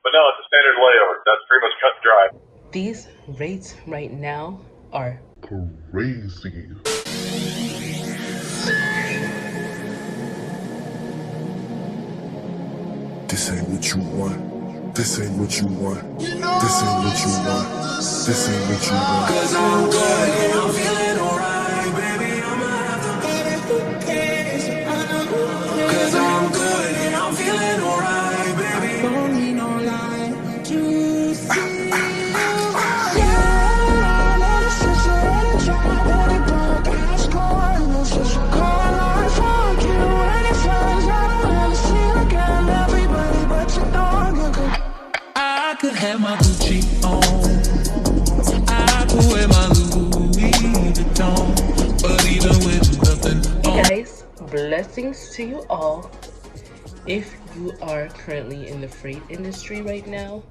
But no, it's a standard layover. That's pretty much cut and dry. These rates right now are crazy. This ain't what you want. This ain't what you want. This ain't what you want. This ain't what you want. Cause I'm good and I'm feeling alright, baby. I'ma have to buy that cookies. Cause I'm good and I'm feeling alright, baby. I don't need no lie to see you. I could have my Gucci on. I could wear my Louis Vuitton. But even with nothing on. Hey guys, blessings to you all. If you are currently in the freight industry right now,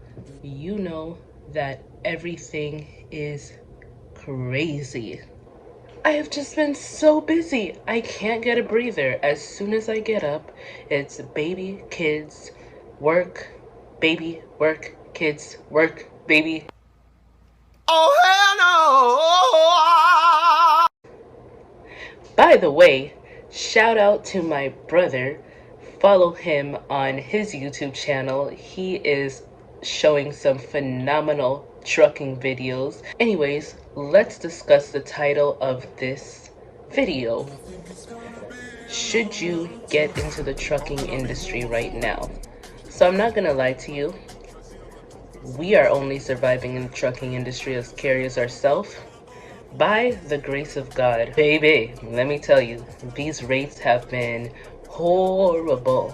you know that everything is crazy. I have just been so busy. I can't get a breather. As soon as I get up, it's baby, kids, work, baby, work, kids, work, baby. Oh, hell no! By the way, shout out to my brother. Follow him on his YouTube channel. He is showing some phenomenal trucking videos. Anyways, let's discuss the title of this video. Should you get into the trucking industry right now? So I'm not gonna lie to you. We are only surviving in the trucking industry as carriers ourselves by the grace of God. Baby, let me tell you, these rates have been horrible.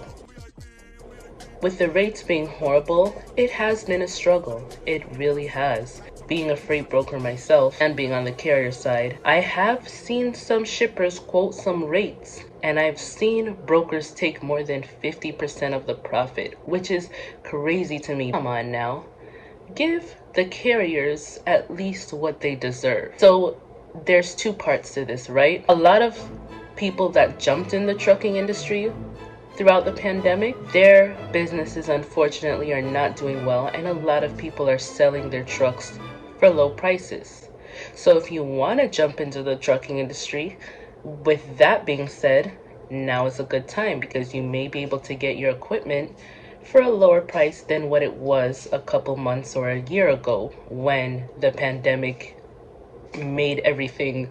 With the rates being horrible, it has been a struggle. It really has. Being a freight broker myself and being on the carrier side, I have seen some shippers quote some rates, and I've seen brokers take more than 50% of the profit, which is crazy to me. Come on now. Give the carriers at least what they deserve. So there's two parts to this, right? A lot of people that jumped in the trucking industry throughout the pandemic, their businesses unfortunately are not doing well, and a lot of people are selling their trucks for low prices. So if you want to jump into the trucking industry, with that being said, now is a good time because you may be able to get your equipment for a lower price than what it was a couple months or a year ago when the pandemic made everything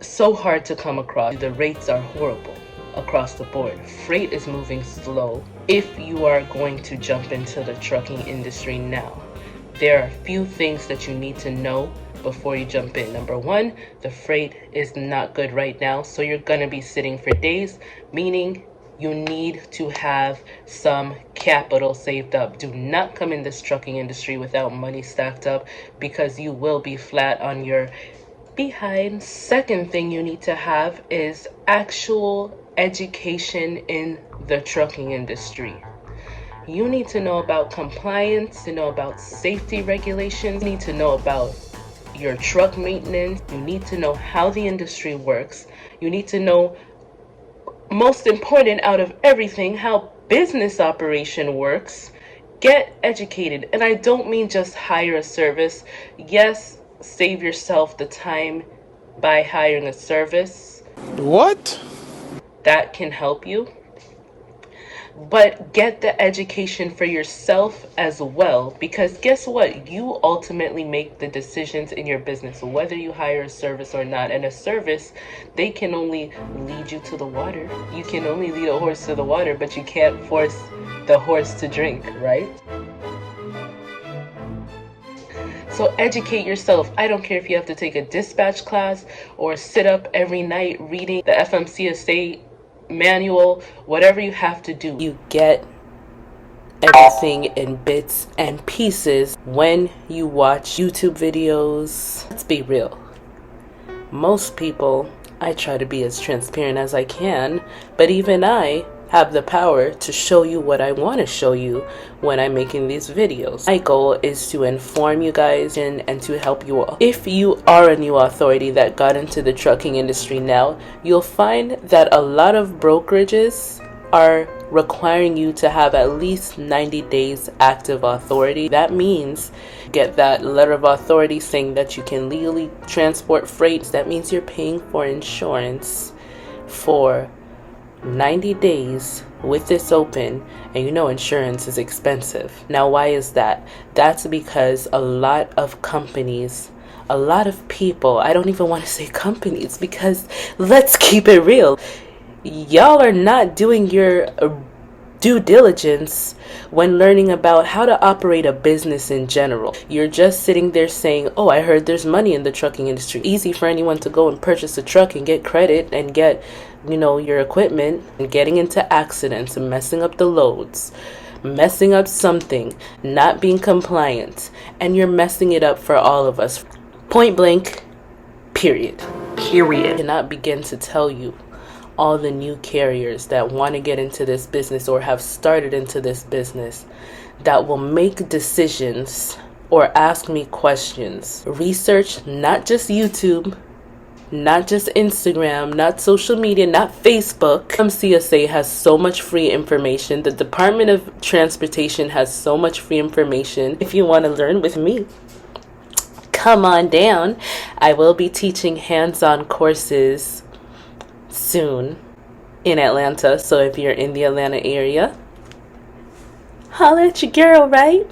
so hard to come across. The rates are horrible across the board. Freight is moving slow. If you are going to jump into the trucking industry now, there are a few things that you need to know before you jump in. Number one, the freight is not good right now, so you're gonna be sitting for days, meaning you need to have some capital saved up. Do not come in this trucking industry without money stacked up because you will be flat on your behind. Second thing you need to have is actual education in the trucking industry. You need to know about compliance, to know about safety regulations, you need to know about your truck maintenance, you need to know how the industry works, you need to know, most important out of everything, how business operation works. Get educated, and I don't mean just hire a service. Yes, save yourself the time by hiring a service. What? That can help you. But get the education for yourself as well, because guess what? You ultimately make the decisions in your business, whether you hire a service or not. And a service, they can only lead you to the water. You can only lead a horse to the water, but you can't force the horse to drink, right? So educate yourself. I don't care if you have to take a dispatch class or sit up every night reading the FMCSA manual, whatever you have to do. You get everything in bits and pieces when you watch YouTube videos. Let's be real. Most people, I try to be as transparent as I can, but even I have the power to show you what I want to show you when I'm making these videos. My goal is to inform you guys and to help you all. If you are a new authority that got into the trucking industry now, you'll find that a lot of brokerages are requiring you to have at least 90 days active authority. That means get that letter of authority saying that you can legally transport freights. That means you're paying for insurance for 90 days with this open, and you know insurance is expensive. Now, why is that? That's because a lot of companies, a lot of people, I don't even want to say companies, because let's keep it real, y'all are not doing your due diligence when learning about how to operate a business in general. You're just sitting there saying, oh, I heard there's money in the trucking industry. Easy for anyone to go and purchase a truck and get credit and get, your equipment, and getting into accidents and messing up the loads, messing up something, not being compliant, and you're messing it up for all of us. Point blank, period. I cannot begin to tell you all the new carriers that want to get into this business or have started into this business that will make decisions or ask me questions. Research, not just YouTube, not just Instagram, not social media, not Facebook. CSA has so much free information. The Department of Transportation has so much free information. If you want to learn with me, come on down. I will be teaching hands-on courses soon in Atlanta, so if you're in the Atlanta area, holla at your girl, right?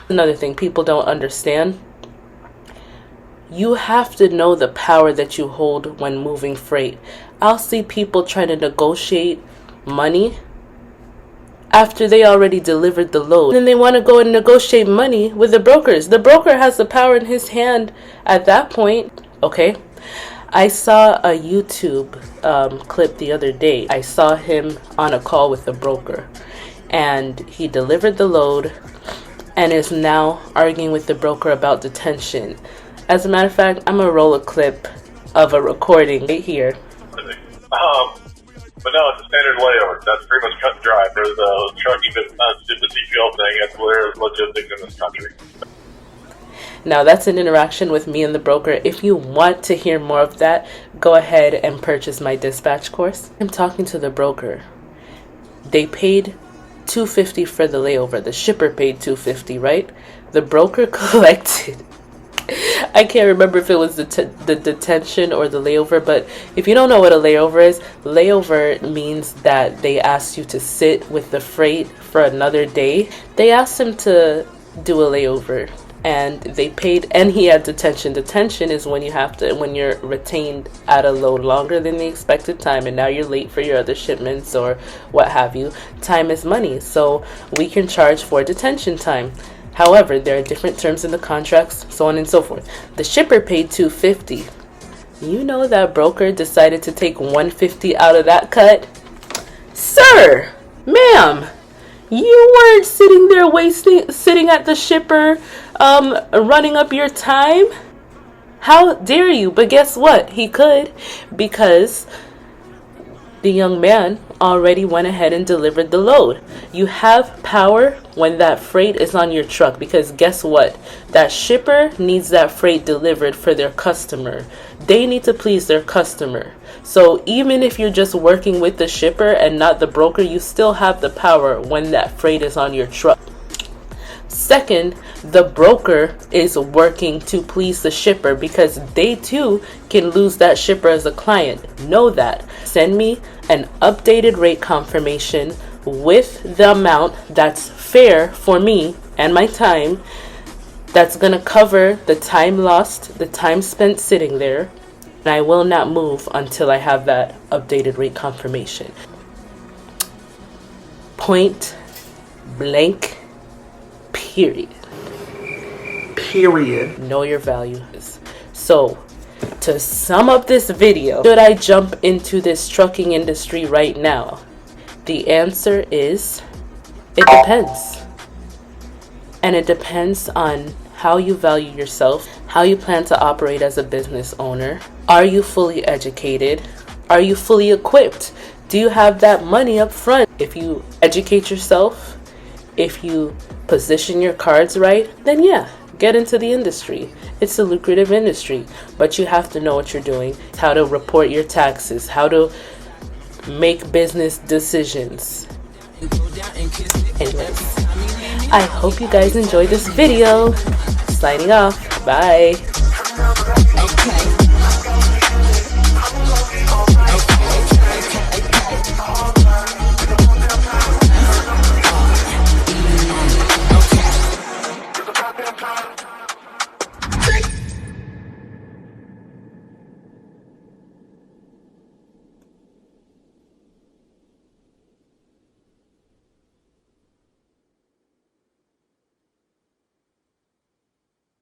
Another thing people don't understand, you have to know the power that you hold when moving freight. I'll see people trying to negotiate money after they already delivered the load. Then they want to go and negotiate money with the brokers. The broker has the power in his hand at that point, okay? I saw a YouTube clip the other day. I saw him on a call with the broker, and he delivered the load and is now arguing with the broker about detention. As a matter of fact, I'm gonna roll a clip of a recording right here. But no, it's a standard layover. That's pretty much cut and dry for the trucking business, not just the CPL thing. It's where logistics in this country. Now, that's an interaction with me and the broker. If you want to hear more of that, go ahead and purchase my dispatch course. I'm talking to the broker. They paid $250 for the layover. The shipper paid $250, right? The broker collected, I can't remember if it was the detention or the layover, but if you don't know what a layover is, layover means that they asked you to sit with the freight for another day. They asked him to do a layover, and they paid, and he had detention. Detention is when you're retained at a load longer than the expected time, and now you're late for your other shipments or what have you. Time is money, so we can charge for detention time. However, there are different terms in the contracts, so on and so forth. The shipper paid $250. You know that broker decided to take $150 out of that cut? Sir, ma'am, you weren't sitting there sitting at the shipper, running up your time. How dare you? But guess what? He could, because the young man already went ahead and delivered the load. You have power when that freight is on your truck, because guess what? That shipper needs that freight delivered for their customer. They need to please their customer. So even if you're just working with the shipper and not the broker, you still have the power when that freight is on your truck. Second, the broker is working to please the shipper, because they too can lose that shipper as a client. Know that. Send me an updated rate confirmation with the amount that's fair for me and my time, that's going to cover the time lost, the time spent sitting there, and I will not move until I have that updated rate confirmation. Point blank. Period. Know your value. So, to sum up this video, should I jump into this trucking industry right now? The answer is, it depends. And it depends on how you value yourself, how you plan to operate as a business owner. Are you fully educated? Are you fully equipped? Do you have that money up front? If you educate yourself, if you position your cards right, then yeah, get into the industry. It's a lucrative industry, but you have to know what you're doing, how to report your taxes, how to make business decisions. Anyways, I hope you guys enjoyed this video. Signing off. Bye.